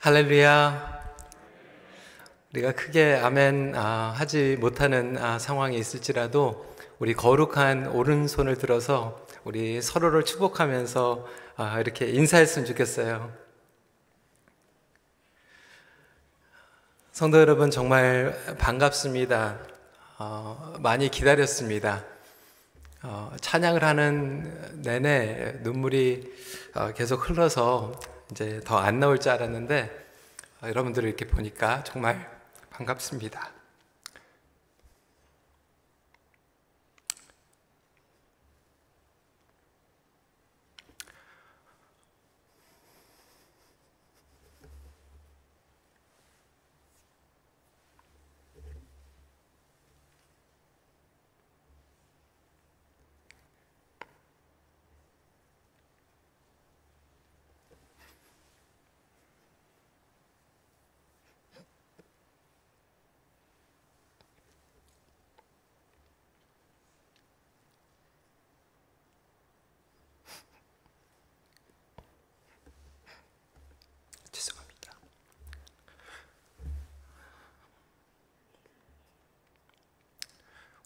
할렐루야. 우리가 크게 아멘 하지 못하는 상황이 있을지라도 우리 거룩한 오른손을 들어서 우리 서로를 축복하면서 이렇게 인사했으면 좋겠어요. 성도 여러분, 정말 반갑습니다. 많이 기다렸습니다. 찬양을 하는 내내 눈물이 계속 흘러서 이제 더 안 나올 줄 알았는데 여러분들을 이렇게 보니까 정말 반갑습니다. 죄송합니다.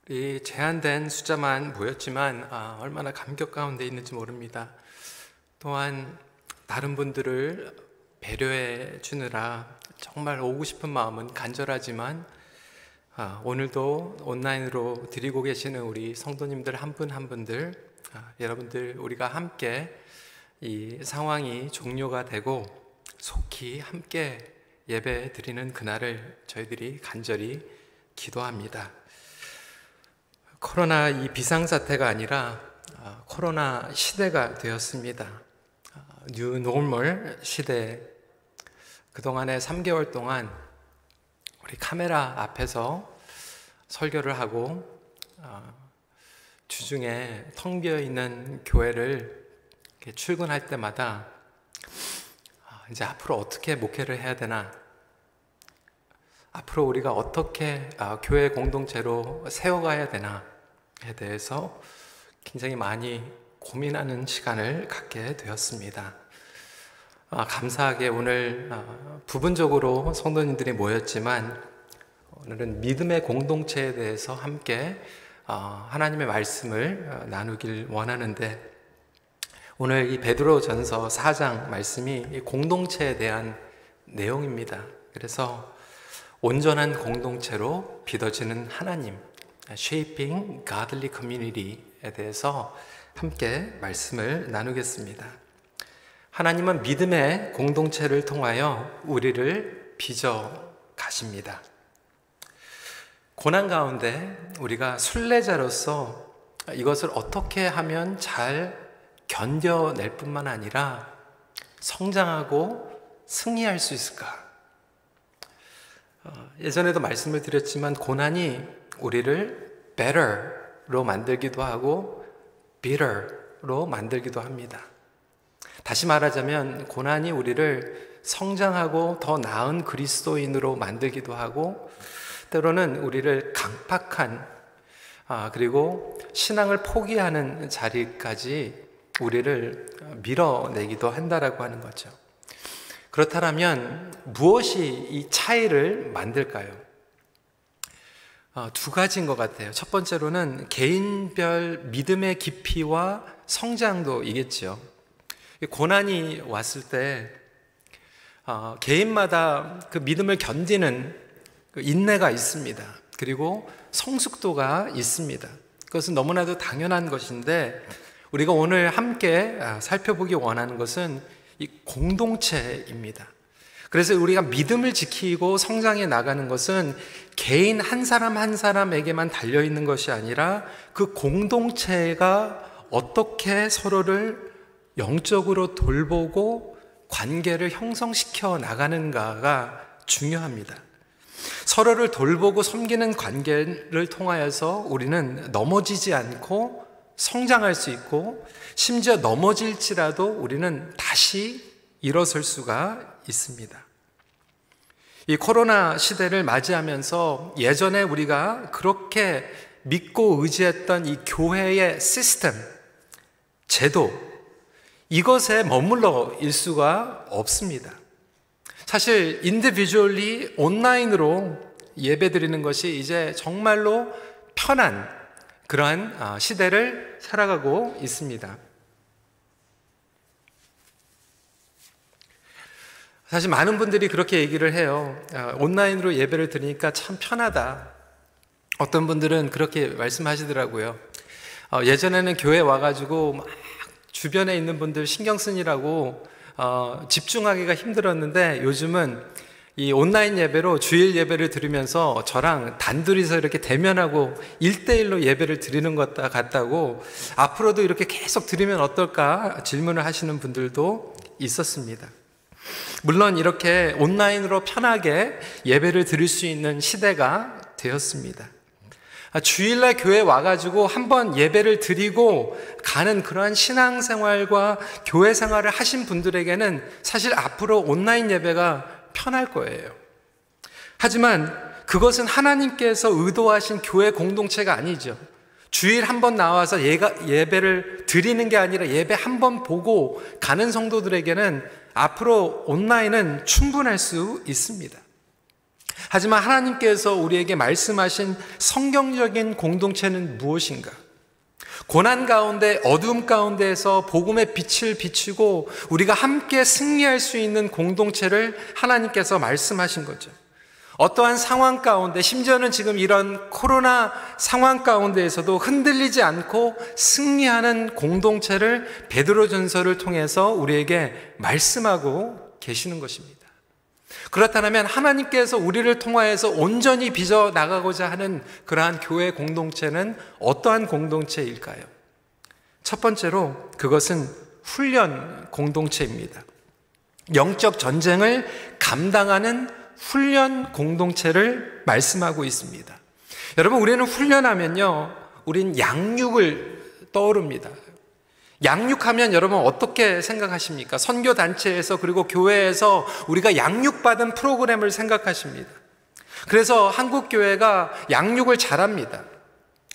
우리 제한된 숫자만 모였지만 얼마나 감격 가운데 있는지 모릅니다. 또한 다른 분들을 배려해 주느라 정말 오고 싶은 마음은 간절하지만 오늘도 온라인으로 드리고 계시는 우리 성도님들 한 분 한 분들, 여러분들 우리가 함께 이 상황이 종료가 되고 속히 함께 예배 드리는 그날을 저희들이 간절히 기도합니다. 코로나 이 비상사태가 아니라 코로나 시대가 되었습니다. 뉴 노멀 시대. 그동안에 3개월 동안 우리 카메라 앞에서 설교를 하고 주중에 텅 비어 있는 교회를 이렇게 출근할 때마다 이제 앞으로 어떻게 목회를 해야 되나, 앞으로 우리가 어떻게 교회 공동체로 세워가야 되나에 대해서 굉장히 많이 고민하는 시간을 갖게 되었습니다. 감사하게 오늘 부분적으로 성도님들이 모였지만 오늘은 믿음의 공동체에 대해서 함께 하나님의 말씀을 나누길 원하는데, 오늘 이 베드로전서 4장 말씀이 이 공동체에 대한 내용입니다. 그래서 온전한 공동체로 빚어지는 하나님, Shaping Godly Community에 대해서 함께 말씀을 나누겠습니다. 하나님은 믿음의 공동체를 통하여 우리를 빚어 가십니다. 고난 가운데 우리가 순례자로서 이것을 어떻게 하면 잘 견뎌낼 뿐만 아니라 성장하고 승리할 수 있을까? 예전에도 말씀을 드렸지만 고난이 우리를 better로 만들기도 하고 bitter로 만들기도 합니다. 다시 말하자면 고난이 우리를 성장하고 더 나은 그리스도인으로 만들기도 하고, 때로는 우리를 강팍한 그리고 신앙을 포기하는 자리까지 우리를 밀어내기도 한다라고 하는 거죠. 그렇다면 무엇이 이 차이를 만들까요? 두 가지인 것 같아요. 첫 번째로는 개인별 믿음의 깊이와 성장도이겠죠. 고난이 왔을 때 개인마다 그 믿음을 견디는 그 인내가 있습니다. 그리고 성숙도가 있습니다. 그것은 너무나도 당연한 것인데, 우리가 오늘 함께 살펴보기 원하는 것은 이 공동체입니다. 그래서 우리가 믿음을 지키고 성장해 나가는 것은 개인 한 사람 한 사람에게만 달려있는 것이 아니라 그 공동체가 어떻게 서로를 영적으로 돌보고 관계를 형성시켜 나가는가가 중요합니다. 서로를 돌보고 섬기는 관계를 통하여서 우리는 넘어지지 않고 성장할 수 있고, 심지어 넘어질지라도 우리는 다시 일어설 수가 있습니다. 이 코로나 시대를 맞이하면서 예전에 우리가 그렇게 믿고 의지했던 이 교회의 시스템, 제도, 이것에 머물러 일 수가 없습니다. 사실 인디비주얼리 온라인으로 예배드리는 것이 이제 정말로 편한 그러한 시대를 살아가고 있습니다. 사실 많은 분들이 그렇게 얘기를 해요. 온라인으로 예배를 드리니까 참 편하다. 어떤 분들은 그렇게 말씀하시더라고요. 예전에는 교회 와가지고 막 주변에 있는 분들 신경 쓰느라고 집중하기가 힘들었는데 요즘은 이 온라인 예배로 주일 예배를 드리면서 저랑 단둘이서 이렇게 대면하고 1대1로 예배를 드리는 것 같다고 앞으로도 이렇게 계속 드리면 어떨까 질문을 하시는 분들도 있었습니다. 물론 이렇게 온라인으로 편하게 예배를 드릴 수 있는 시대가 되었습니다. 주일날 교회 와가지고 한번 예배를 드리고 가는 그러한 신앙생활과 교회 생활을 하신 분들에게는 사실 앞으로 온라인 예배가 편할 거예요. 하지만 그것은 하나님께서 의도하신 교회 공동체가 아니죠. 주일 한번 나와서 예배를 드리는 게 아니라 예배 한번 보고 가는 성도들에게는 앞으로 온라인은 충분할 수 있습니다. 하지만 하나님께서 우리에게 말씀하신 성경적인 공동체는 무엇인가? 고난 가운데 어두움 가운데에서 복음의 빛을 비추고 우리가 함께 승리할 수 있는 공동체를 하나님께서 말씀하신 거죠. 어떠한 상황 가운데, 심지어는 지금 이런 코로나 상황 가운데에서도 흔들리지 않고 승리하는 공동체를 베드로전서를 통해서 우리에게 말씀하고 계시는 것입니다. 그렇다면 하나님께서 우리를 통하여서 온전히 빚어 나가고자 하는 그러한 교회 공동체는 어떠한 공동체일까요? 첫 번째로 그것은 훈련 공동체입니다. 영적 전쟁을 감당하는 훈련 공동체를 말씀하고 있습니다. 여러분, 우리는 훈련하면요, 우린 양육을 떠오릅니다. 양육하면 여러분 어떻게 생각하십니까? 선교단체에서 그리고 교회에서 우리가 양육받은 프로그램을 생각하십니다. 그래서 한국교회가 양육을 잘합니다.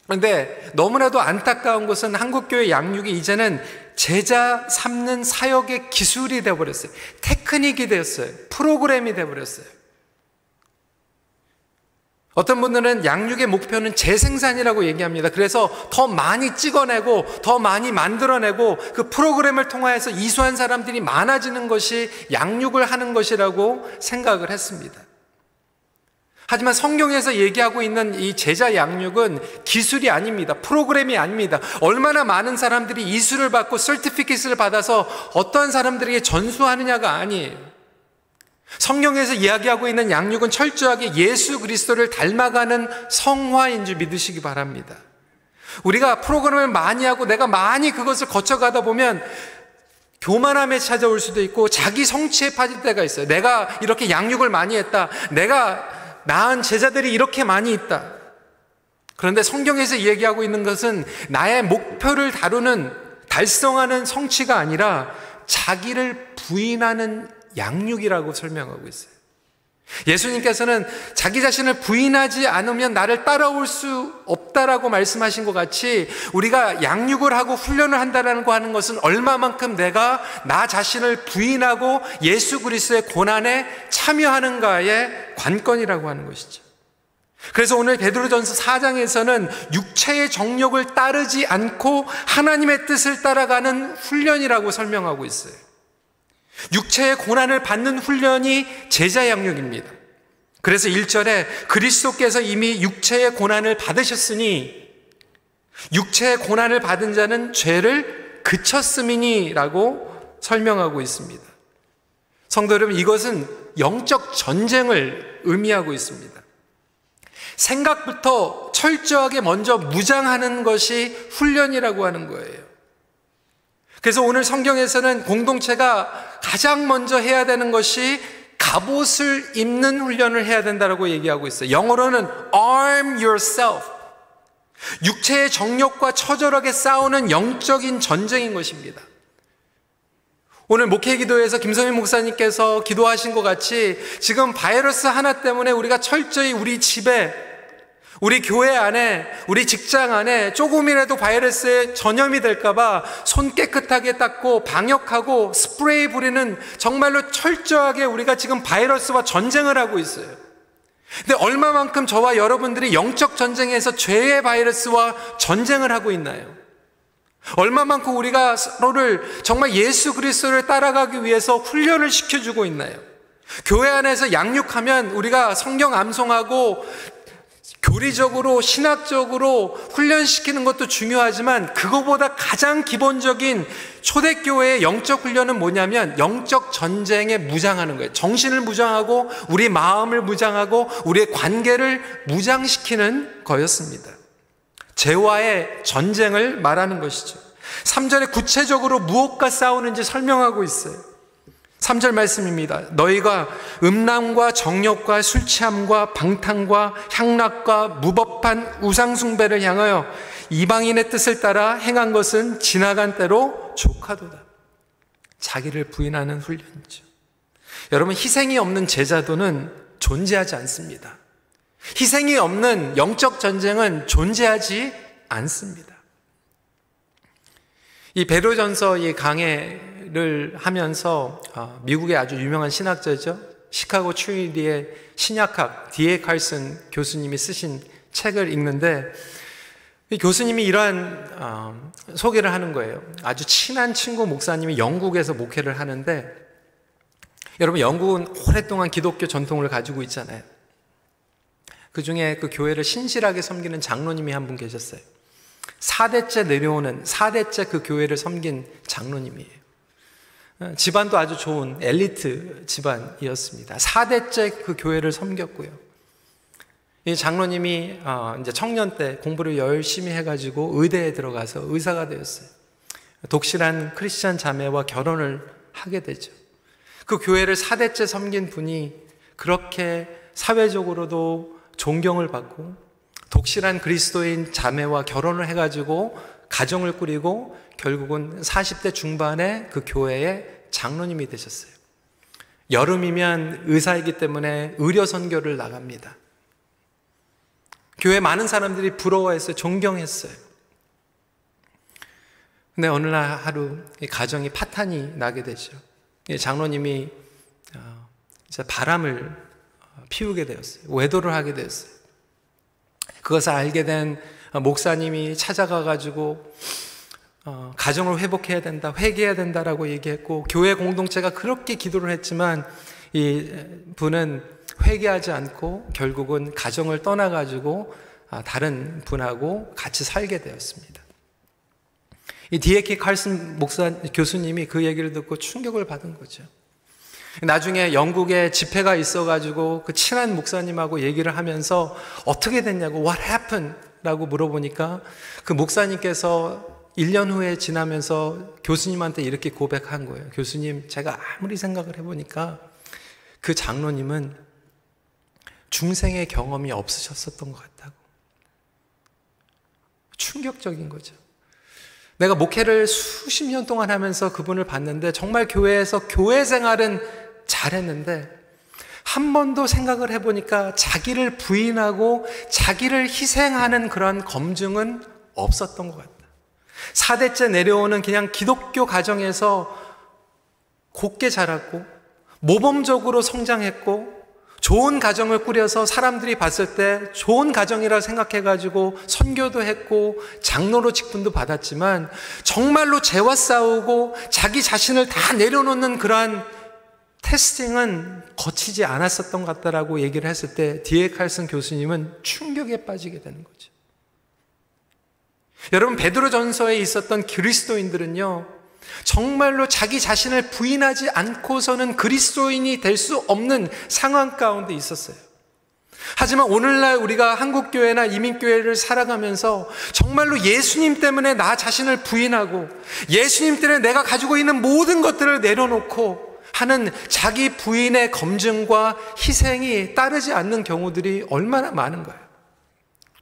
그런데 너무나도 안타까운 것은 한국교회 양육이 이제는 제자 삼는 사역의 기술이 되어버렸어요. 테크닉이 되었어요. 프로그램이 되어버렸어요. 어떤 분들은 양육의 목표는 재생산이라고 얘기합니다. 그래서 더 많이 찍어내고 더 많이 만들어내고 그 프로그램을 통해서 이수한 사람들이 많아지는 것이 양육을 하는 것이라고 생각을 했습니다. 하지만 성경에서 얘기하고 있는 이 제자 양육은 기술이 아닙니다. 프로그램이 아닙니다. 얼마나 많은 사람들이 이수를 받고 서티피킷을 받아서 어떠한 사람들에게 전수하느냐가 아니에요. 성경에서 이야기하고 있는 양육은 철저하게 예수 그리스도를 닮아가는 성화인 줄 믿으시기 바랍니다. 우리가 프로그램을 많이 하고 내가 많이 그것을 거쳐가다 보면 교만함에 찾아올 수도 있고 자기 성취에 빠질 때가 있어요. 내가 이렇게 양육을 많이 했다. 내가 낳은 제자들이 이렇게 많이 있다. 그런데 성경에서 얘기하고 있는 것은 나의 목표를 달성하는 성취가 아니라 자기를 부인하는 양육이라고 설명하고 있어요. 예수님께서는 자기 자신을 부인하지 않으면 나를 따라올 수 없다라고 말씀하신 것 같이 우리가 양육을 하고 훈련을 한다라는 거 하는 것은 얼마만큼 내가 나 자신을 부인하고 예수 그리스도의 고난에 참여하는가의 관건이라고 하는 것이죠. 그래서 오늘 베드로전서 4장에서는 육체의 정욕을 따르지 않고 하나님의 뜻을 따라가는 훈련이라고 설명하고 있어요. 육체의 고난을 받는 훈련이 제자 양육입니다. 그래서 1절에 그리스도께서 이미 육체의 고난을 받으셨으니 육체의 고난을 받은 자는 죄를 그쳤음이니 라고 설명하고 있습니다. 성도 여러분, 이것은 영적 전쟁을 의미하고 있습니다. 생각부터 철저하게 먼저 무장하는 것이 훈련이라고 하는 거예요. 그래서 오늘 성경에서는 공동체가 가장 먼저 해야 되는 것이 갑옷을 입는 훈련을 해야 된다고 얘기하고 있어요. 영어로는 arm yourself. 육체의 정욕과 처절하게 싸우는 영적인 전쟁인 것입니다. 오늘 목회기도에서 김성민 목사님께서 기도하신 것 같이 지금 바이러스 하나 때문에 우리가 철저히 우리 집에 우리 교회 안에, 우리 직장 안에 조금이라도 바이러스에 전염이 될까봐 손 깨끗하게 닦고 방역하고 스프레이 부리는 정말로 철저하게 우리가 지금 바이러스와 전쟁을 하고 있어요. 근데 얼마만큼 저와 여러분들이 영적 전쟁에서 죄의 바이러스와 전쟁을 하고 있나요? 얼마만큼 우리가 서로를 정말 예수 그리스도를 따라가기 위해서 훈련을 시켜주고 있나요? 교회 안에서 양육하면 우리가 성경 암송하고 교리적으로 신학적으로 훈련시키는 것도 중요하지만 그거보다 가장 기본적인 초대교회의 영적 훈련은 뭐냐면 영적 전쟁에 무장하는 거예요. 정신을 무장하고 우리 마음을 무장하고 우리의 관계를 무장시키는 거였습니다. 죄와의 전쟁을 말하는 것이죠. 3절에 구체적으로 무엇과 싸우는지 설명하고 있어요. 3절 말씀입니다. 너희가 음란과 정욕과 술취함과 방탕과 향락과 무법한 우상숭배를 향하여 이방인의 뜻을 따라 행한 것은 지나간 때로 족하도다. 자기를 부인하는 훈련이죠. 여러분, 희생이 없는 제자도는 존재하지 않습니다. 희생이 없는 영적 전쟁은 존재하지 않습니다. 이 베드로전서 이 강해를 하면서 미국의 아주 유명한 신학자죠. 시카고 트리니티의 신약학 D.A. 칼슨 교수님이 쓰신 책을 읽는데 이 교수님이 이러한 소개를 하는 거예요. 아주 친한 친구 목사님이 영국에서 목회를 하는데, 여러분 영국은 오랫동안 기독교 전통을 가지고 있잖아요. 그 중에 그 교회를 신실하게 섬기는 장로님이 한 분 계셨어요. 4대째 내려오는 4대째 그 교회를 섬긴 장로님이에요. 집안도 아주 좋은 엘리트 집안이었습니다. 4대째 그 교회를 섬겼고요. 이 장로님이 이제 청년 때 공부를 열심히 해가지고 의대에 들어가서 의사가 되었어요. 독실한 크리스찬 자매와 결혼을 하게 되죠. 그 교회를 4대째 섬긴 분이 그렇게 사회적으로도 존경을 받고 독실한 그리스도인 자매와 결혼을 해가지고 가정을 꾸리고 결국은 40대 중반에 그 교회의 장로님이 되셨어요. 여름이면 의사이기 때문에 의료 선교를 나갑니다. 교회 많은 사람들이 부러워했어요. 존경했어요. 근데 어느 날 하루 이 가정이 파탄이 나게 되죠. 이 장로님이 이제 바람을 피우게 되었어요. 외도를 하게 되었어요. 그것을 알게 된 목사님이 찾아가가지고 가정을 회복해야 된다, 회개해야 된다라고 얘기했고, 교회 공동체가 그렇게 기도를 했지만 이 분은 회개하지 않고 결국은 가정을 떠나가지고 다른 분하고 같이 살게 되었습니다. 이 D.A. 칼슨 교수님이 그 얘기를 듣고 충격을 받은 거죠. 나중에 영국에 집회가 있어가지고 그 친한 목사님하고 얘기를 하면서 어떻게 됐냐고 What happened? 라고 물어보니까 그 목사님께서 1년 후에 지나면서 교수님한테 이렇게 고백한 거예요. 교수님, 제가 아무리 생각을 해보니까 그 장로님은 중생의 경험이 없으셨었던 것 같다고. 충격적인 거죠. 내가 목회를 수십 년 동안 하면서 그분을 봤는데 정말 교회에서 교회 생활은 잘했는데 한 번도 생각을 해보니까 자기를 부인하고 자기를 희생하는 그런 검증은 없었던 것 같다. 4대째 내려오는 그냥 기독교 가정에서 곱게 자랐고 모범적으로 성장했고 좋은 가정을 꾸려서 사람들이 봤을 때 좋은 가정이라 생각해가지고 선교도 했고 장로로 직분도 받았지만 정말로 죄와 싸우고 자기 자신을 다 내려놓는 그러한 테스팅은 거치지 않았었던 것 같다라고 얘기를 했을 때 D.A. 칼슨 교수님은 충격에 빠지게 되는 거죠. 여러분, 베드로전서에 있었던 그리스도인들은요, 정말로 자기 자신을 부인하지 않고서는 그리스도인이 될 수 없는 상황 가운데 있었어요. 하지만 오늘날 우리가 한국교회나 이민교회를 살아가면서 정말로 예수님 때문에 나 자신을 부인하고 예수님 때문에 내가 가지고 있는 모든 것들을 내려놓고 하는 자기 부인의 검증과 희생이 따르지 않는 경우들이 얼마나 많은 거예요.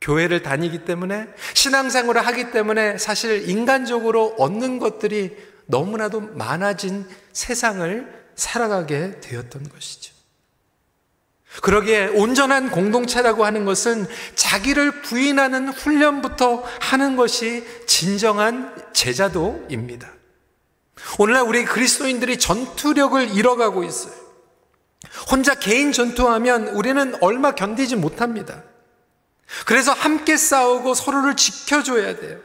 교회를 다니기 때문에, 신앙생활을 하기 때문에 사실 인간적으로 얻는 것들이 너무나도 많아진 세상을 살아가게 되었던 것이죠. 그러기에 온전한 공동체라고 하는 것은 자기를 부인하는 훈련부터 하는 것이 진정한 제자도입니다. 오늘날 우리 그리스도인들이 전투력을 잃어가고 있어요. 혼자 개인 전투하면 우리는 얼마 견디지 못합니다. 그래서 함께 싸우고 서로를 지켜줘야 돼요.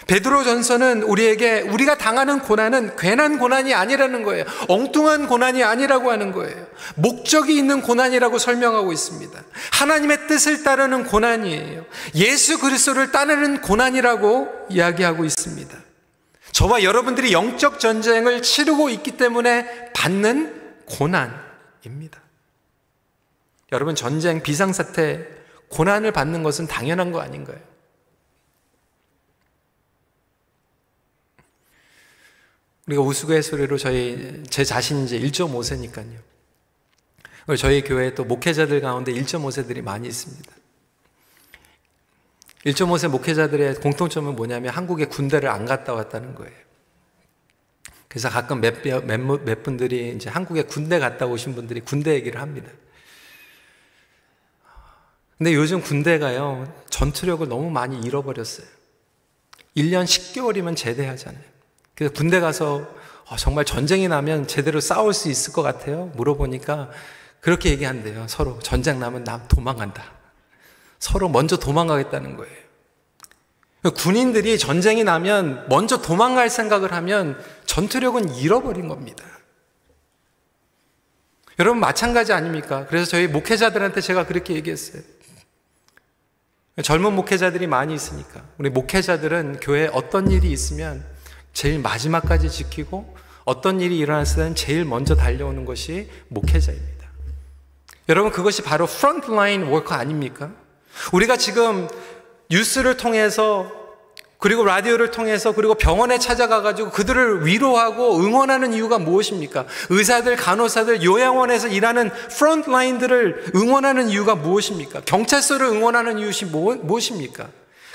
베드로전서는 우리에게 우리가 당하는 고난은 괜한 고난이 아니라는 거예요. 엉뚱한 고난이 아니라고 하는 거예요. 목적이 있는 고난이라고 설명하고 있습니다. 하나님의 뜻을 따르는 고난이에요. 예수 그리스도를 따르는 고난이라고 이야기하고 있습니다. 저와 여러분들이 영적 전쟁을 치르고 있기 때문에 받는 고난입니다. 여러분, 전쟁, 비상사태, 고난을 받는 것은 당연한 거 아닌가요? 우리가 우스갯소리로 제 자신이 이제 1.5세니까요. 저희 교회에 또 목회자들 가운데 1.5세들이 많이 있습니다. 1.5세 목회자들의 공통점은 뭐냐면 한국에 군대를 안 갔다 왔다는 거예요. 그래서 가끔 몇 분들이 이제 한국에 군대 갔다 오신 분들이 군대 얘기를 합니다. 근데 요즘 군대가요, 전투력을 너무 많이 잃어버렸어요. 1년 10개월이면 제대하잖아요. 그래서 군대 가서 정말 전쟁이 나면 제대로 싸울 수 있을 것 같아요? 물어보니까 그렇게 얘기한대요. 서로 전쟁 나면 나 도망간다. 서로 먼저 도망가겠다는 거예요. 군인들이 전쟁이 나면 먼저 도망갈 생각을 하면 전투력은 잃어버린 겁니다. 여러분, 마찬가지 아닙니까? 그래서 저희 목회자들한테 제가 그렇게 얘기했어요. 젊은 목회자들이 많이 있으니까 우리 목회자들은 교회에 어떤 일이 있으면 제일 마지막까지 지키고 어떤 일이 일어났을 때는 제일 먼저 달려오는 것이 목회자입니다. 여러분, 그것이 바로 프론트라인 워커 아닙니까? 우리가 지금 뉴스를 통해서 그리고 라디오를 통해서 그리고 병원에 찾아가가지고 그들을 위로하고 응원하는 이유가 무엇입니까? 의사들, 간호사들, 요양원에서 일하는 프론트라인들을 응원하는 이유가 무엇입니까? 경찰서를 응원하는 이유가 무엇입니까?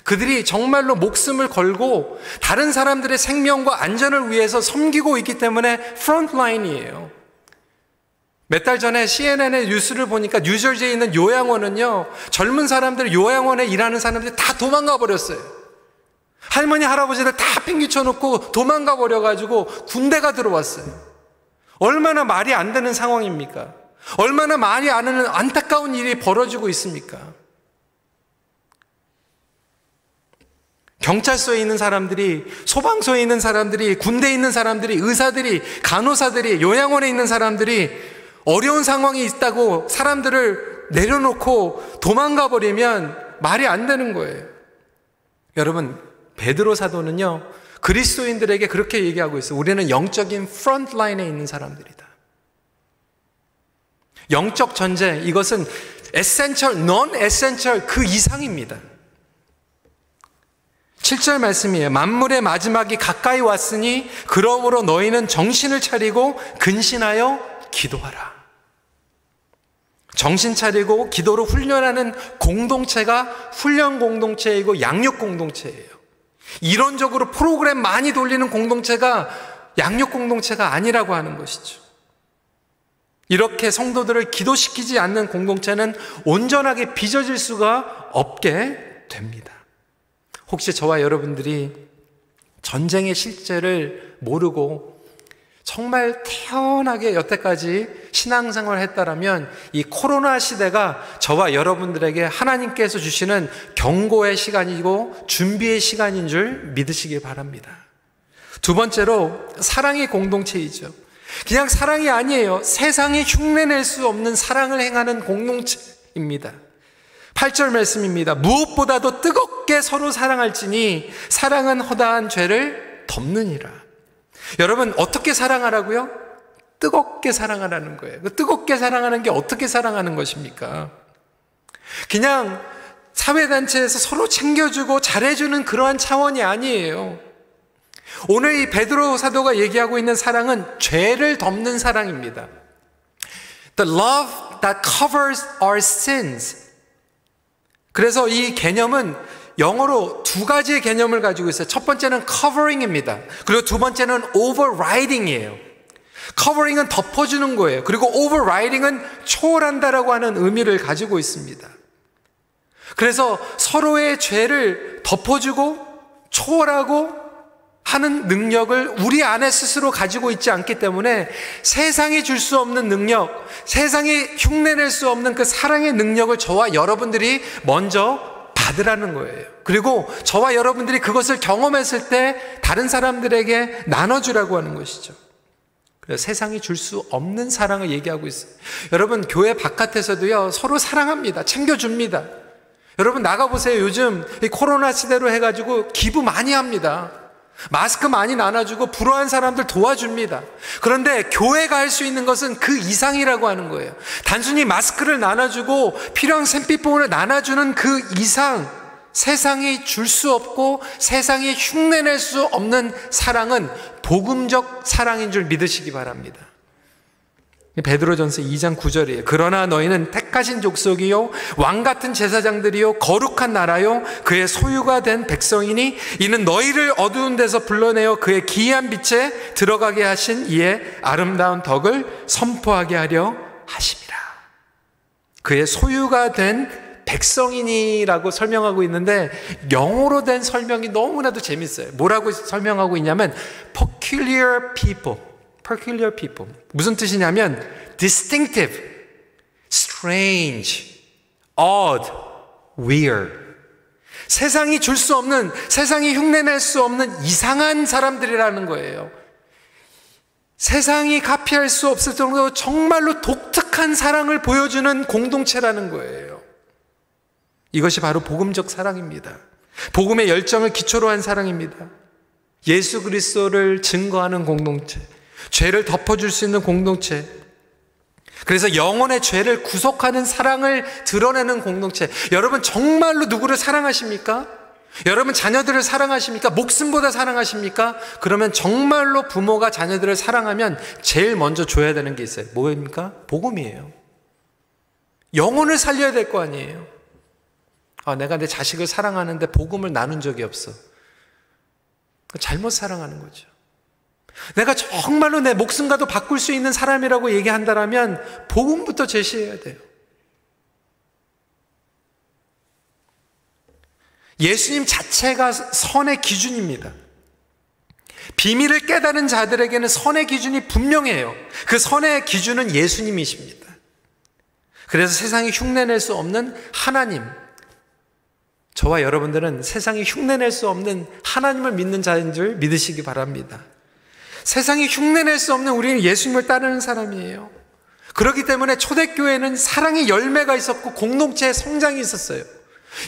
그들이 정말로 목숨을 걸고 다른 사람들의 생명과 안전을 위해서 섬기고 있기 때문에 프론트라인이에요. 몇 달 전에 CNN의 뉴스를 보니까 뉴저지에 있는 요양원은요, 젊은 사람들, 요양원에 일하는 사람들이 다 도망가 버렸어요. 할머니, 할아버지들 다 팽개쳐 놓고 도망가 버려가지고 군대가 들어왔어요. 얼마나 말이 안 되는 상황입니까? 얼마나 말이 안 되는 안타까운 일이 벌어지고 있습니까? 경찰서에 있는 사람들이, 소방서에 있는 사람들이, 군대에 있는 사람들이, 의사들이, 간호사들이, 요양원에 있는 사람들이 어려운 상황이 있다고 사람들을 내려놓고 도망가 버리면 말이 안 되는 거예요. 여러분, 베드로 사도는요, 그리스도인들에게 그렇게 얘기하고 있어요. 우리는 영적인 프론트라인에 있는 사람들이다. 영적 전쟁, 이것은 에센셜, non 에센셜 그 이상입니다. 7절 말씀이에요. 만물의 마지막이 가까이 왔으니 그러므로 너희는 정신을 차리고 근신하여 기도하라. 정신 차리고 기도로 훈련하는 공동체가 훈련 공동체이고 양육 공동체예요. 이론적으로 프로그램 많이 돌리는 공동체가 양육 공동체가 아니라고 하는 것이죠. 이렇게 성도들을 기도시키지 않는 공동체는 온전하게 빚어질 수가 없게 됩니다. 혹시 저와 여러분들이 전쟁의 실제를 모르고 정말 태연하게 여태까지 신앙생활을 했다라면 이 코로나 시대가 저와 여러분들에게 하나님께서 주시는 경고의 시간이고 준비의 시간인 줄 믿으시기 바랍니다. 두 번째로 사랑의 공동체이죠. 그냥 사랑이 아니에요. 세상이 흉내낼 수 없는 사랑을 행하는 공동체입니다. 8절 말씀입니다. 무엇보다도 뜨겁게 서로 사랑할지니 사랑은 허다한 죄를 덮느니라. 여러분, 어떻게 사랑하라고요? 뜨겁게 사랑하라는 거예요. 그 뜨겁게 사랑하는 게 어떻게 사랑하는 것입니까? 그냥 사회단체에서 서로 챙겨주고 잘해주는 그러한 차원이 아니에요. 오늘 이 베드로 사도가 얘기하고 있는 사랑은 죄를 덮는 사랑입니다. The love that covers our sins. 그래서 이 개념은 영어로 두 가지의 개념을 가지고 있어요. 첫 번째는 covering입니다. 그리고 두 번째는 overriding이에요. 커버링은 덮어주는 거예요. 그리고 overriding은 초월한다라고 하는 의미를 가지고 있습니다. 그래서 서로의 죄를 덮어주고 초월하고 하는 능력을 우리 안에 스스로 가지고 있지 않기 때문에 세상이 줄 수 없는 능력, 세상이 흉내낼 수 없는 그 사랑의 능력을 저와 여러분들이 먼저 받으라는 거예요. 그리고 저와 여러분들이 그것을 경험했을 때 다른 사람들에게 나눠주라고 하는 것이죠. 그래서 세상이 줄 수 없는 사랑을 얘기하고 있어요. 여러분, 교회 바깥에서도요, 서로 사랑합니다. 챙겨줍니다. 여러분, 나가보세요. 요즘 이 코로나 시대로 해가지고 기부 많이 합니다. 마스크 많이 나눠주고 불우한 사람들 도와줍니다. 그런데 교회가 할 수 있는 것은 그 이상이라고 하는 거예요. 단순히 마스크를 나눠주고 필요한 샘피폰을 나눠주는 그 이상 세상이 줄 수 없고 세상이 흉내낼 수 없는 사랑은 복음적 사랑인 줄 믿으시기 바랍니다. 베드로전서 2장 9절이에요. 그러나 너희는 택하신 족속이요 왕같은 제사장들이요 거룩한 나라요 그의 소유가 된 백성이니 이는 너희를 어두운 데서 불러내어 그의 기이한 빛에 들어가게 하신 이의 아름다운 덕을 선포하게 하려 하심이라. 그의 소유가 된 백성이니라고 설명하고 있는데 영어로 된 설명이 너무나도 재밌어요. 뭐라고 설명하고 있냐면 peculiar people. peculiar people. 무슨 뜻이냐면 distinctive, strange, odd, weird. 세상이 줄 수 없는, 세상이 흉내낼 수 없는 이상한 사람들이라는 거예요. 세상이 카피할 수 없을 정도로 정말로 독특한 사랑을 보여주는 공동체라는 거예요. 이것이 바로 복음적 사랑입니다. 복음의 열정을 기초로 한 사랑입니다. 예수 그리스도를 증거하는 공동체, 죄를 덮어줄 수 있는 공동체, 그래서 영혼의 죄를 구속하는 사랑을 드러내는 공동체. 여러분 정말로 누구를 사랑하십니까? 여러분 자녀들을 사랑하십니까? 목숨보다 사랑하십니까? 그러면 정말로 부모가 자녀들을 사랑하면 제일 먼저 줘야 되는 게 있어요. 뭐입니까? 복음이에요. 영혼을 살려야 될 거 아니에요. 내가 내 자식을 사랑하는데 복음을 나눈 적이 없어. 잘못 사랑하는 거죠. 내가 정말로 내 목숨과도 바꿀 수 있는 사람이라고 얘기한다면 복음부터 제시해야 돼요. 예수님 자체가 선의 기준입니다. 비밀을 깨달은 자들에게는 선의 기준이 분명해요. 그 선의 기준은 예수님이십니다. 그래서 세상이 흉내낼 수 없는 하나님, 저와 여러분들은 세상이 흉내낼 수 없는 하나님을 믿는 자인 줄 믿으시기 바랍니다. 세상이 흉내낼 수 없는 우리는 예수님을 따르는 사람이에요. 그렇기 때문에 초대교회는 사랑의 열매가 있었고 공동체의 성장이 있었어요.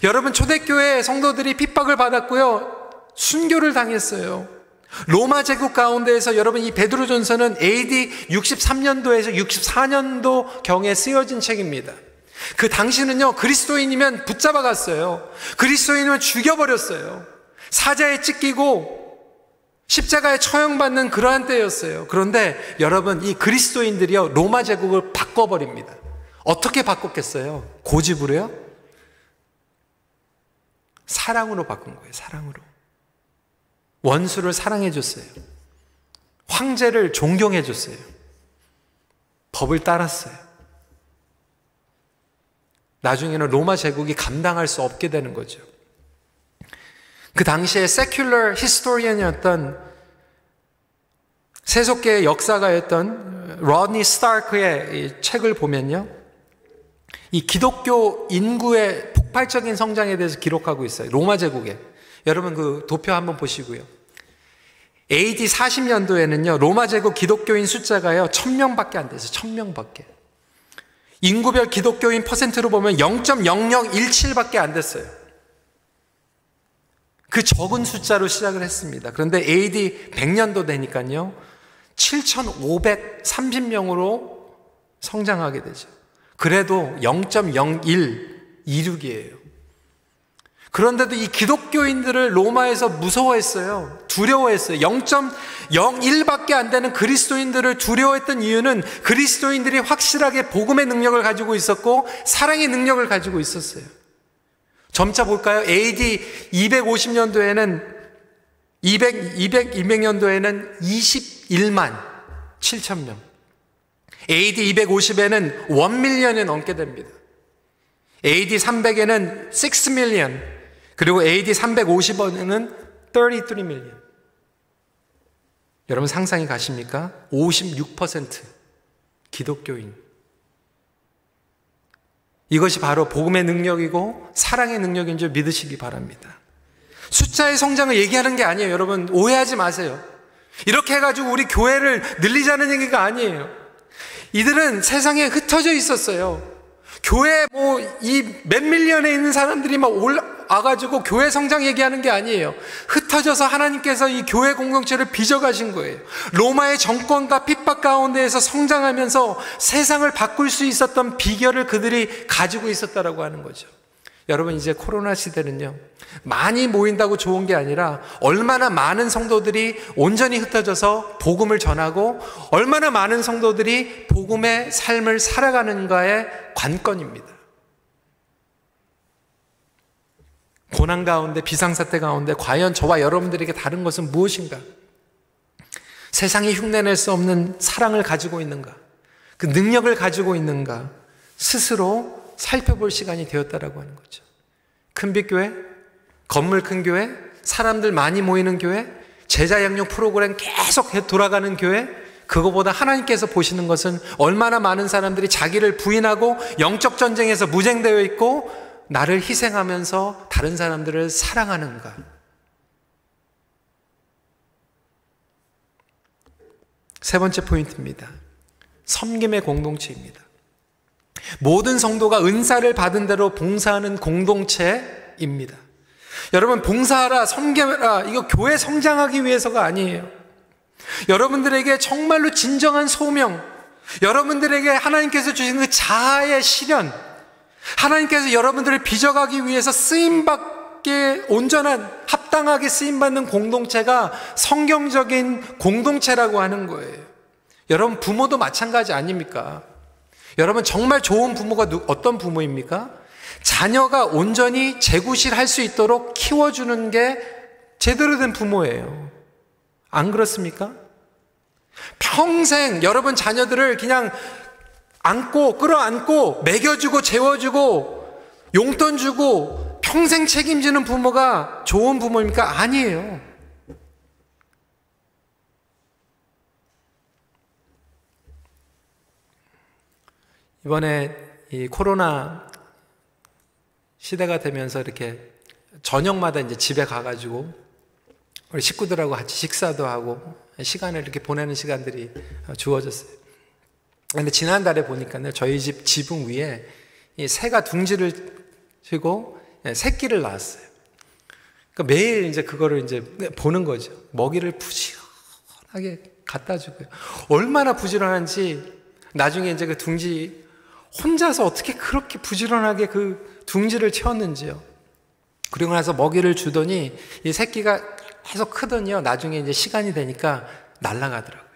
여러분, 초대교회 성도들이 핍박을 받았고요, 순교를 당했어요. 로마 제국 가운데에서 여러분, 이 베드로전서는 AD 63년도에서 64년도 경에 쓰여진 책입니다. 그 당시는요, 그리스도인이면 붙잡아 갔어요. 그리스도인이면 죽여버렸어요. 사자에 찢기고 십자가에 처형받는 그러한 때였어요. 그런데 여러분, 이 그리스도인들이요, 로마 제국을 바꿔버립니다. 어떻게 바꿨겠어요? 고집으로요? 사랑으로 바꾼 거예요. 사랑으로. 원수를 사랑해줬어요. 황제를 존경해줬어요. 법을 따랐어요. 나중에는 로마 제국이 감당할 수 없게 되는 거죠. 그 당시에 secular historian이었던, 세속계의 역사가였던 로드니 스타크의 이 책을 보면요, 이 기독교 인구의 폭발적인 성장에 대해서 기록하고 있어요. 로마 제국에. 여러분 그 도표 한번 보시고요. AD 40년도에는요, 로마 제국 기독교인 숫자가요 1000명밖에 안 돼서 1000명밖에. 인구별 기독교인 퍼센트로 보면 0.0017밖에 안 됐어요. 그 적은 숫자로 시작을 했습니다. 그런데 AD 100년도 되니까요 7530명으로 성장하게 되죠. 그래도 0.0126이에요. 그런데도 이 기독교인들을 로마에서 무서워했어요. 두려워했어요. 0.01밖에 안 되는 그리스도인들을 두려워했던 이유는 그리스도인들이 확실하게 복음의 능력을 가지고 있었고 사랑의 능력을 가지고 있었어요. 점차 볼까요? AD 250년도에는 200년도에는 21만, 7,000명. AD 250에는 1밀리언이 넘게 됩니다. AD 300에는 6밀리언, 그리고 AD 350에는 33밀리언. 여러분 상상이 가십니까? 56% 기독교인. 이것이 바로 복음의 능력이고 사랑의 능력인 줄 믿으시기 바랍니다. 숫자의 성장을 얘기하는 게 아니에요. 여러분 오해하지 마세요. 이렇게 해가지고 우리 교회를 늘리자는 얘기가 아니에요. 이들은 세상에 흩어져 있었어요. 교회 이 몇 밀리언에 있는 사람들이 막 올라와가지고 교회 성장 얘기하는 게 아니에요. 흩어져서 하나님께서 이 교회 공동체를 빚어가신 거예요. 로마의 정권과 핍박 가운데에서 성장하면서 세상을 바꿀 수 있었던 비결을 그들이 가지고 있었다라고 하는 거죠. 여러분 이제 코로나 시대는요, 많이 모인다고 좋은 게 아니라 얼마나 많은 성도들이 온전히 흩어져서 복음을 전하고 얼마나 많은 성도들이 복음의 삶을 살아가는가의 관건입니다. 고난 가운데, 비상사태 가운데 과연 저와 여러분들에게 다른 것은 무엇인가? 세상이 흉내낼 수 없는 사랑을 가지고 있는가? 그 능력을 가지고 있는가? 스스로 살펴볼 시간이 되었다라고 하는 거죠. 큰빛교회, 건물 큰 교회, 사람들 많이 모이는 교회, 제자 양육 프로그램 계속 돌아가는 교회, 그거보다 하나님께서 보시는 것은 얼마나 많은 사람들이 자기를 부인하고 영적 전쟁에서 무장되어 있고 나를 희생하면서 다른 사람들을 사랑하는가. 세 번째 포인트입니다. 섬김의 공동체입니다. 모든 성도가 은사를 받은 대로 봉사하는 공동체입니다. 여러분 봉사하라, 섬겨라, 이거 교회 성장하기 위해서가 아니에요. 여러분들에게 정말로 진정한 소명, 여러분들에게 하나님께서 주신 그 자아의 실현, 하나님께서 여러분들을 빚어가기 위해서 쓰임받게 온전한 합당하게 쓰임받는 공동체가 성경적인 공동체라고 하는 거예요. 여러분 부모도 마찬가지 아닙니까? 여러분 정말 좋은 부모가 어떤 부모입니까? 자녀가 온전히 재구실할 수 있도록 키워주는 게 제대로 된 부모예요. 안 그렇습니까? 평생 여러분 자녀들을 그냥 안고 끌어안고 먹여주고 재워주고 용돈 주고 평생 책임지는 부모가 좋은 부모입니까? 아니에요. 이번에 이 코로나 시대가 되면서 이렇게 저녁마다 이제 집에 가가지고 우리 식구들하고 같이 식사도 하고 시간을 이렇게 보내는 시간들이 주어졌어요. 근데 지난달에 보니까요, 저희 집 지붕 위에 이 새가 둥지를 치고 새끼를 낳았어요. 그러니까 매일 이제 그거를 이제 보는 거죠. 먹이를 부지런하게 갖다 주고요. 얼마나 부지런한지 나중에 이제 그 둥지 혼자서 어떻게 그렇게 부지런하게 그 둥지를 채웠는지요. 그리고 나서 먹이를 주더니 이 새끼가 계속 크더니요, 나중에 이제 시간이 되니까 날아가더라고요.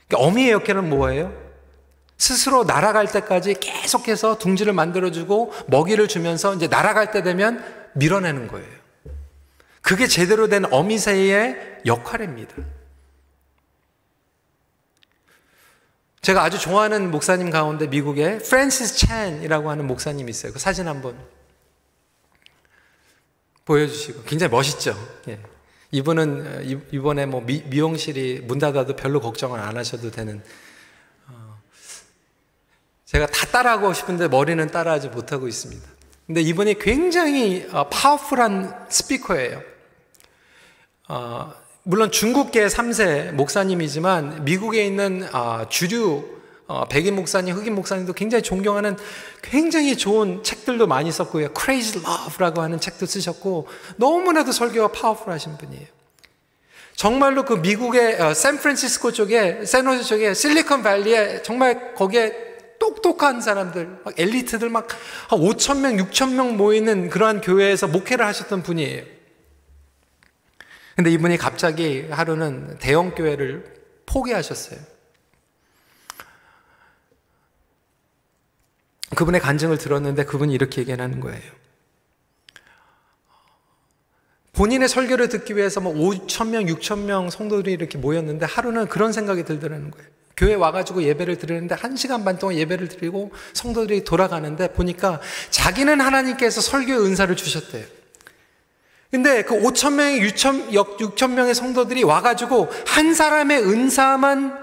그러니까 어미의 역할은 뭐예요? 스스로 날아갈 때까지 계속해서 둥지를 만들어주고 먹이를 주면서 이제 날아갈 때 되면 밀어내는 거예요. 그게 제대로 된 어미새의 역할입니다. 제가 아주 좋아하는 목사님 가운데 미국에 프랜시스 찬이라고 하는 목사님이 있어요. 그 사진 한번 보여주시고. 굉장히 멋있죠. 예. 이분은 이번에 뭐 미용실이 문 닫아도 별로 걱정을 안 하셔도 되는, 제가 다 따라하고 싶은데 머리는 따라하지 못하고 있습니다. 근데 이분이 굉장히 파워풀한 스피커예요. 물론 중국계 3세 목사님이지만 미국에 있는 주류 백인 목사님, 흑인 목사님도 굉장히 존경하는 굉장히 좋은 책들도 많이 썼고요. Crazy Love라고 하는 책도 쓰셨고 너무나도 설교가 파워풀하신 분이에요. 정말로 그 미국의 샌프란시스코 쪽에, 샌호세 쪽에, 실리콘밸리에 정말 거기에 똑똑한 사람들, 막 엘리트들 막 한 5,000명, 6,000명 모이는 그러한 교회에서 목회를 하셨던 분이에요. 근데 이분이 갑자기 하루는 대형 교회를 포기하셨어요. 그분의 간증을 들었는데 그분이 이렇게 얘기하는 거예요. 본인의 설교를 듣기 위해서 5천 명, 6천 명 성도들이 이렇게 모였는데 하루는 그런 생각이 들더라는 거예요. 교회 와가지고 예배를 드리는데 1시간 반 동안 예배를 드리고 성도들이 돌아가는데 보니까 자기는 하나님께서 설교의 은사를 주셨대요. 근데 그 5천 명의 6천 명의 성도들이 와가지고 한 사람의 은사만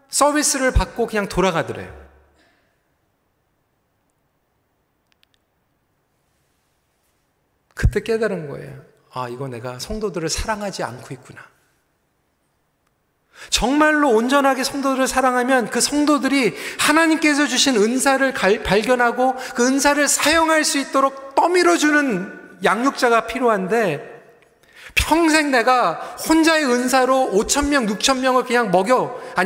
서비스를 받고 그냥 돌아가더래요. 그때 깨달은 거예요. 아, 이거 내가 성도들을 사랑하지 않고 있구나. 정말로 온전하게 성도들을 사랑하면 그 성도들이 하나님께서 주신 은사를 발견하고 그 은사를 사용할 수 있도록 떠밀어주는 양육자가 필요한데, 평생 내가 혼자의 은사로 5천 명, 6천 명을 그냥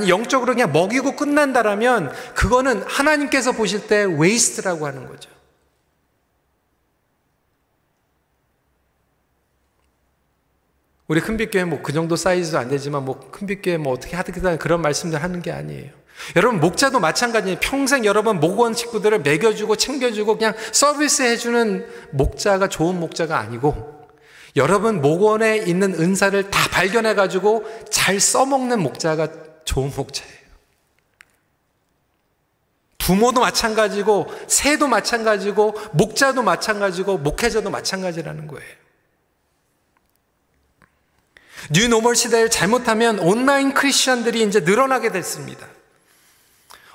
영적으로 그냥 먹이고 끝난다라면 그거는 하나님께서 보실 때 웨이스트라고 하는 거죠. 우리 큰빛교회 그 정도 사이즈도 안 되지만 큰빛교회 어떻게 하겠다 그런 말씀들 하는 게 아니에요. 여러분, 목자도 마찬가지예요. 평생 여러분 목원 식구들을 먹여주고 챙겨주고 그냥 서비스 해주는 목자가 좋은 목자가 아니고, 여러분 목원에 있는 은사를 다 발견해가지고 잘 써먹는 목자가 좋은 목자예요. 부모도 마찬가지고, 새도 마찬가지고, 목자도 마찬가지고, 목회자도 마찬가지라는 거예요. 뉴노멀 시대를 잘못하면 온라인 크리스천들이 이제 늘어나게 됐습니다.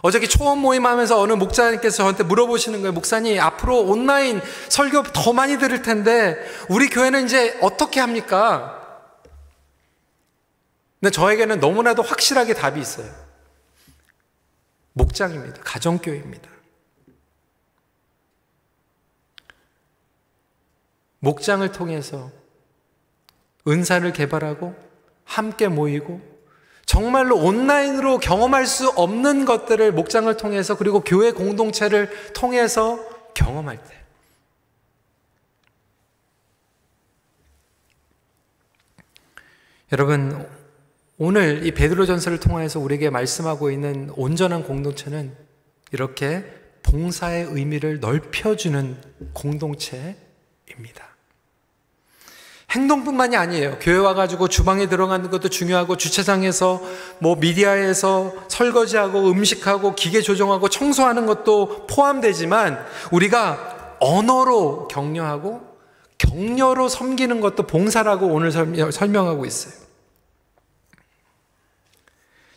어저께 초원 모임 하면서 어느 목사님께서 저한테 물어보시는 거예요. 목사님, 앞으로 온라인 설교 더 많이 들을 텐데 우리 교회는 이제 어떻게 합니까? 근데 저에게는 너무나도 확실하게 답이 있어요. 목장입니다. 가정교회입니다. 목장을 통해서 은사를 개발하고 함께 모이고 정말로 온라인으로 경험할 수 없는 것들을 목장을 통해서, 그리고 교회 공동체를 통해서 경험할 때, 여러분, 오늘 이 베드로전서를 통해서 우리에게 말씀하고 있는 온전한 공동체는 이렇게 봉사의 의미를 넓혀주는 공동체입니다. 행동뿐만이 아니에요. 교회 와가지고 주방에 들어가는 것도 중요하고, 주차장에서 미디어에서 설거지하고 음식하고 기계 조정하고 청소하는 것도 포함되지만, 우리가 언어로 격려하고 격려로 섬기는 것도 봉사라고 오늘 설명하고 있어요.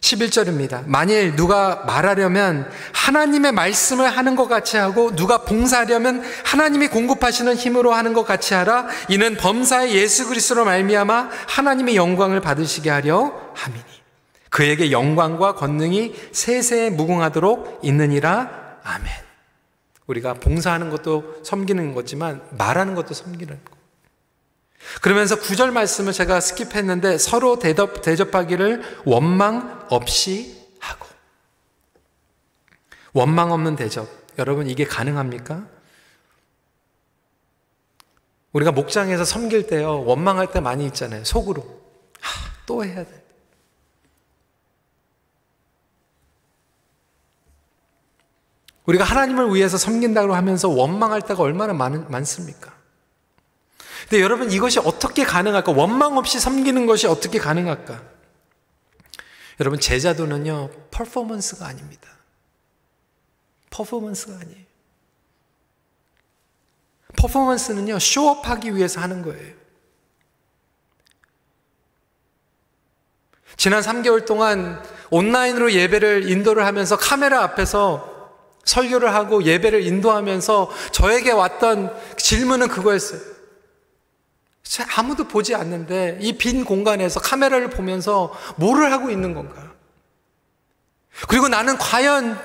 11절입니다. 만일 누가 말하려면 하나님의 말씀을 하는 것 같이 하고, 누가 봉사하려면 하나님이 공급하시는 힘으로 하는 것 같이 하라. 이는 범사의 예수 그리스도로 말미암아 하나님의 영광을 받으시게 하려 함이니 그에게 영광과 권능이 세세에 무궁하도록 있느니라. 아멘. 우리가 봉사하는 것도 섬기는 거지만 말하는 것도 섬기는 거. 그러면서 9절 말씀을 제가 스킵했는데, 서로 대접하기를 원망 없이 하고. 원망 없는 대접, 여러분 이게 가능합니까? 우리가 목장에서 섬길 때요, 원망할 때 많이 있잖아요. 속으로 또 해야 돼. 우리가 하나님을 위해서 섬긴다고 하면서 원망할 때가 얼마나 많습니까? 근데 여러분, 이것이 어떻게 가능할까? 원망 없이 섬기는 것이 어떻게 가능할까? 여러분, 제자도는요, 퍼포먼스가 아닙니다. 퍼포먼스가 아니에요. 퍼포먼스는요, 쇼업하기 위해서 하는 거예요. 지난 3개월 동안 온라인으로 예배를 인도를 하면서 카메라 앞에서 설교를 하고 예배를 인도하면서 저에게 왔던 질문은 그거였어요. 아무도 보지 않는데 이 빈 공간에서 카메라를 보면서 뭐를 하고 있는 건가? 그리고 나는 과연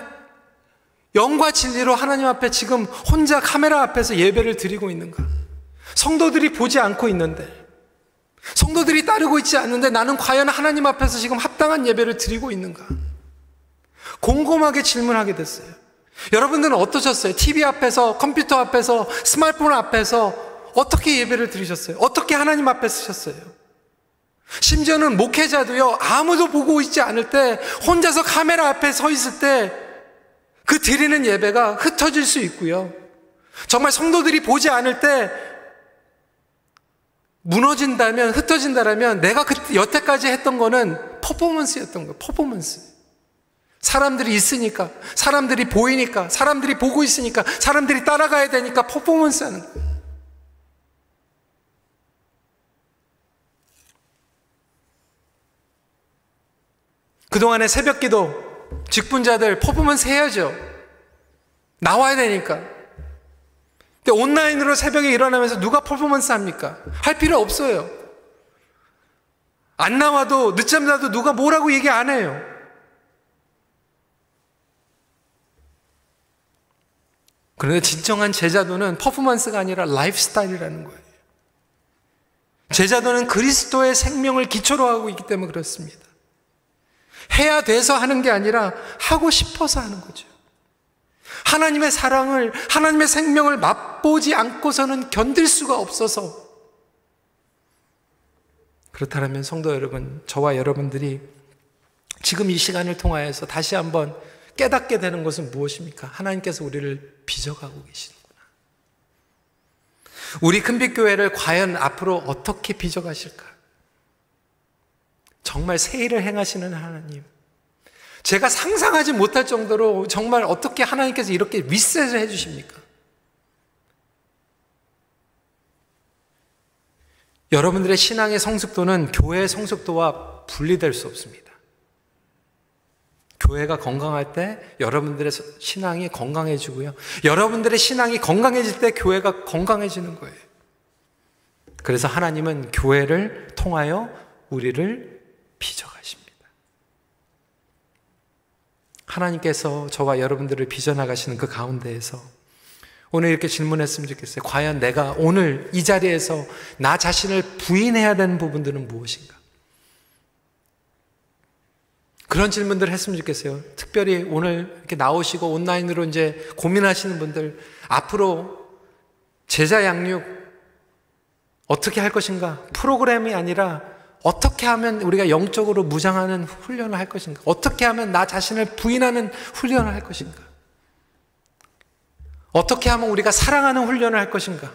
영과 진리로 하나님 앞에 지금 혼자 카메라 앞에서 예배를 드리고 있는가? 성도들이 보지 않고 있는데, 성도들이 따르고 있지 않는데 나는 과연 하나님 앞에서 지금 합당한 예배를 드리고 있는가? 곰곰하게 질문하게 됐어요. 여러분들은 어떠셨어요? TV 앞에서, 컴퓨터 앞에서, 스마트폰 앞에서 어떻게 예배를 드리셨어요? 어떻게 하나님 앞에 서셨어요? 심지어는 목회자도요, 아무도 보고 있지 않을 때 혼자서 카메라 앞에 서 있을 때 그 드리는 예배가 흩어질 수 있고요, 정말 성도들이 보지 않을 때 무너진다면, 흩어진다면 내가 여태까지 했던 거는 퍼포먼스였던 거예요. 퍼포먼스. 사람들이 있으니까, 사람들이 보이니까, 사람들이 보고 있으니까, 사람들이 따라가야 되니까 퍼포먼스 하는 거예요. 그동안의 새벽기도 직분자들 퍼포먼스 해야죠. 나와야 되니까. 근데 온라인으로 새벽에 일어나면서 누가 퍼포먼스 합니까? 할 필요 없어요. 안 나와도 늦잠 자도 누가 뭐라고 얘기 안 해요. 그런데 진정한 제자도는 퍼포먼스가 아니라 라이프 스타일이라는 거예요. 제자도는 그리스도의 생명을 기초로 하고 있기 때문에 그렇습니다. 해야 돼서 하는 게 아니라 하고 싶어서 하는 거죠. 하나님의 사랑을, 하나님의 생명을 맛보지 않고서는 견딜 수가 없어서. 그렇다면 성도 여러분, 저와 여러분들이 지금 이 시간을 통하여서 다시 한번 깨닫게 되는 것은 무엇입니까? 하나님께서 우리를 빚어가고 계시는구나. 우리 큰빛교회를 과연 앞으로 어떻게 빚어가실까? 정말 새 일을 행하시는 하나님, 제가 상상하지 못할 정도로 정말 어떻게 하나님께서 이렇게 리셋을 해주십니까? 여러분들의 신앙의 성숙도는 교회의 성숙도와 분리될 수 없습니다. 교회가 건강할 때 여러분들의 신앙이 건강해지고요, 여러분들의 신앙이 건강해질 때 교회가 건강해지는 거예요. 그래서 하나님은 교회를 통하여 우리를 빚어가십니다. 하나님께서 저와 여러분들을 빚어나가시는 그 가운데에서 오늘 이렇게 질문했으면 좋겠어요. 과연 내가 오늘 이 자리에서 나 자신을 부인해야 되는 부분들은 무엇인가? 그런 질문들을 했으면 좋겠어요. 특별히 오늘 이렇게 나오시고 온라인으로 이제 고민하시는 분들, 앞으로 제자 양육 어떻게 할 것인가? 프로그램이 아니라 어떻게 하면 우리가 영적으로 무장하는 훈련을 할 것인가? 어떻게 하면 나 자신을 부인하는 훈련을 할 것인가? 어떻게 하면 우리가 사랑하는 훈련을 할 것인가?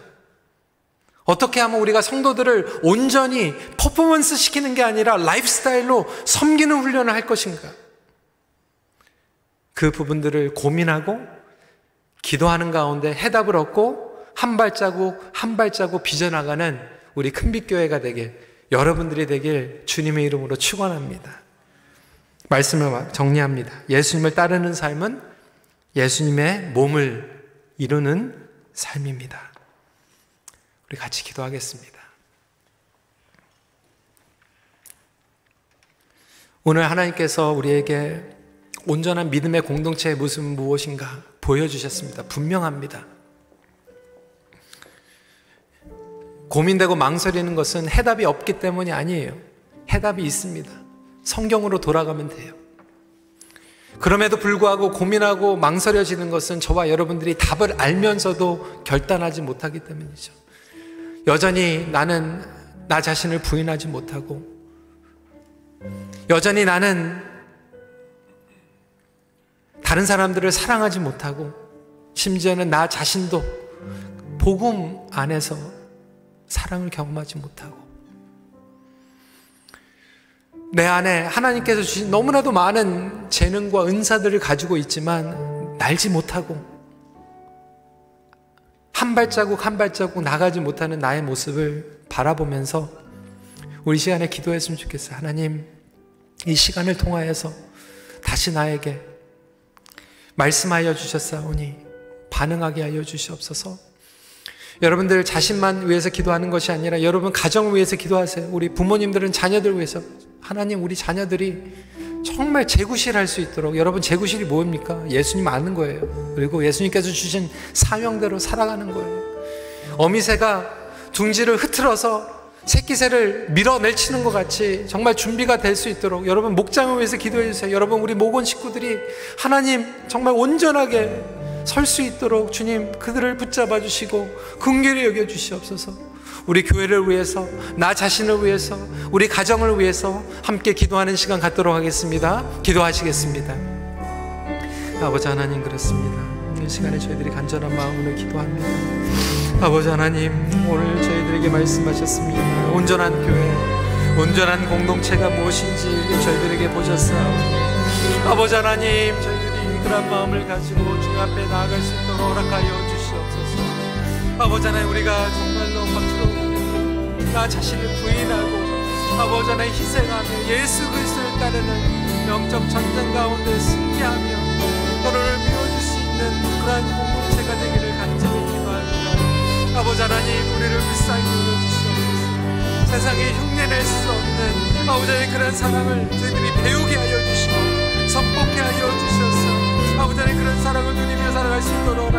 어떻게 하면 우리가 성도들을 온전히 퍼포먼스 시키는 게 아니라 라이프 스타일로 섬기는 훈련을 할 것인가? 그 부분들을 고민하고 기도하는 가운데 해답을 얻고 한 발자국 한 발자국 빚어나가는 우리 큰빛교회가 되게, 여러분들이 되길 주님의 이름으로 축원합니다. 말씀을 정리합니다. 예수님을 따르는 삶은 예수님의 몸을 이루는 삶입니다. 우리 같이 기도하겠습니다. 오늘 하나님께서 우리에게 온전한 믿음의 공동체의 모습은 무엇인가 보여주셨습니다. 분명합니다. 고민되고 망설이는 것은 해답이 없기 때문이 아니에요. 해답이 있습니다. 성경으로 돌아가면 돼요. 그럼에도 불구하고 고민하고 망설여지는 것은 저와 여러분들이 답을 알면서도 결단하지 못하기 때문이죠. 여전히 나는 나 자신을 부인하지 못하고, 여전히 나는 다른 사람들을 사랑하지 못하고, 심지어는 나 자신도 복음 안에서 사랑을 경험하지 못하고, 내 안에 하나님께서 주신 너무나도 많은 재능과 은사들을 가지고 있지만 날지 못하고 한 발자국 한 발자국 나가지 못하는 나의 모습을 바라보면서 우리 시간에 기도했으면 좋겠어요. 하나님, 이 시간을 통하여서 다시 나에게 말씀하여 주셨사오니 반응하게 하여 주시옵소서. 여러분들 자신만 위해서 기도하는 것이 아니라 여러분 가정을 위해서 기도하세요. 우리 부모님들은 자녀들 위해서, 하나님, 우리 자녀들이 정말 재구실할 수 있도록. 여러분, 재구실이 뭡니까? 예수님 아는 거예요. 그리고 예수님께서 주신 사명대로 살아가는 거예요. 어미새가 둥지를 흐트러서 새끼새를 밀어내치는 것 같이 정말 준비가 될 수 있도록 여러분 목장을 위해서 기도해 주세요. 여러분, 우리 목원 식구들이 하나님 정말 온전하게 설 수 있도록 주님 그들을 붙잡아 주시고 긍휼히 여겨 주시옵소서. 우리 교회를 위해서, 나 자신을 위해서, 우리 가정을 위해서 함께 기도하는 시간 갖도록 하겠습니다. 기도하시겠습니다. 아버지 하나님, 그렇습니다. 이 시간에 저희들이 간절한 마음으로 기도합니다. 아버지 하나님, 오늘 저희들에게 말씀하셨습니다. 온전한 교회, 온전한 공동체가 무엇인지 저희들에게 보셨사오니 아버지 하나님, 저희들이 그런 마음을 가지고 주님 앞에 나아갈 수 있도록 허락하여 주시옵소서. 아버지 하나님, 우리가 정말로 겉으로 나 자신을 부인하고 아버지 하나님 희생하며 예수 그리스도를 따르는 영적 전쟁 가운데 승리하며 서로를 미워줄 수 있는 그러한 공동체가 되기를 간절히 기도합니다. 아버지 하나님, 우리를 불쌍히 여겨주시옵소서. 세상에 흉내낼 수 없는 아버지 하나님 그런 사랑을 저희들이 배우게 하여 주시고 선포케 하여 주셔서 아버지 하나님 그런 사랑을 누리며 살아갈 수 있도록